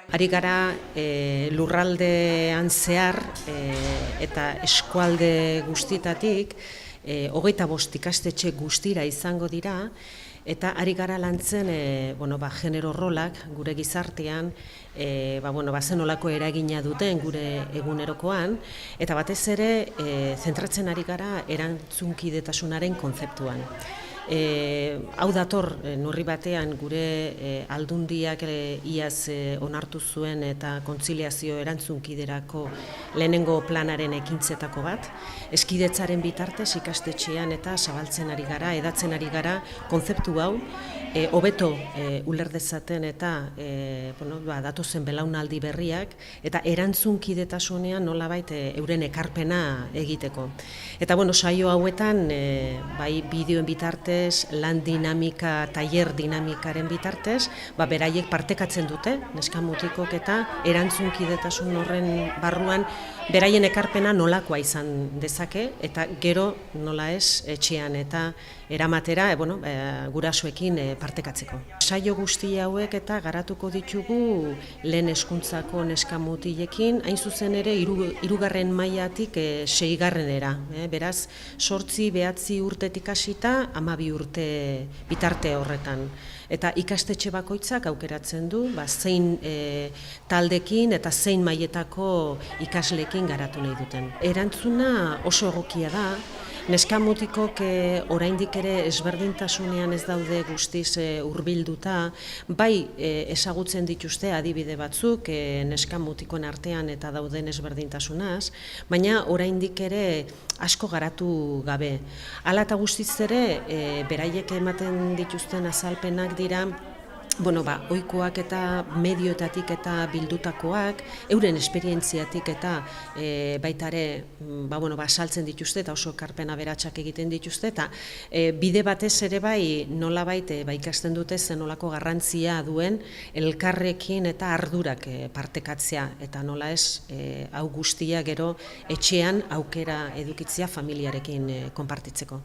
Ari gara lurraldean zehar eta eskualde guztietatik 25 ikastetxe guztira izango dira, eta ari gara lantzen genero rolak gure gizartean zen olako eragina duten gure egunerokoan, eta batez ere zentratzen ari gara erantzunkidetasunaren kontzeptuan. Hau dator neurri batean gure aldundiak iaz onartu zuen eta kontziliazio erantzunkiderako lehenengo planaren ekintzetako bat. Hezkidetzaren bitartez ikastetxean eta zabaltzen ari gara, hedatzen ari gara kontzeptu hau, hobeto uler dezaten eta datozen belaunaldi berriak eta erantzunkidetasunean nolabait euren ekarpena egiteko. Eta saio hauetan bai bideoen bitartez, lan dinamika, tailer dinamikaren bitartez, beraiek partekatzen dute, neska mutikok, eta erantzunkidetasun horren barruan beraien ekarpena nolakoa izan dezake, eta gero nola ez etxean eta eramatera gurasoekin partekatzeko. Saio guzti hauek eta garatuko ditugu lehen hezkuntzako neska mutilekin, hain zuzen ere hirugarren mailatik 6. Beraz, 8-9 urtetik hasita 12 urte bitarte horretan. Eta ikastetxe bakoitzak aukeratzen du zein taldekin eta zein mailetako ikasleekin garatu nahi duten. Erantzuna oso egokia da. Neska mutikok oraindik ere ezberdintasunean ez daude guztiz hurbilduta, bai ezagutzen dituzte adibide batzuk neska mutikoen artean eta dauden ezberdintasunaz, baina oraindik ere asko garatu gabe. Hala eta guztiz ere beraiek ematen dituzten azalpenak dira ohikoak eta medioetatik eta bildutakoak, euren esperientziatik eta baita ere saltzen dituzte eta oso ekarpen aberatsak egiten dituzte, eta bide batez ere bai nolabait ikasten dute zen nolako garrantzia duen elkarrekin eta ardurak partekatzea, eta nola ez hau guztia gero etxean aukera edukitzea familiarekin konpartitzeko.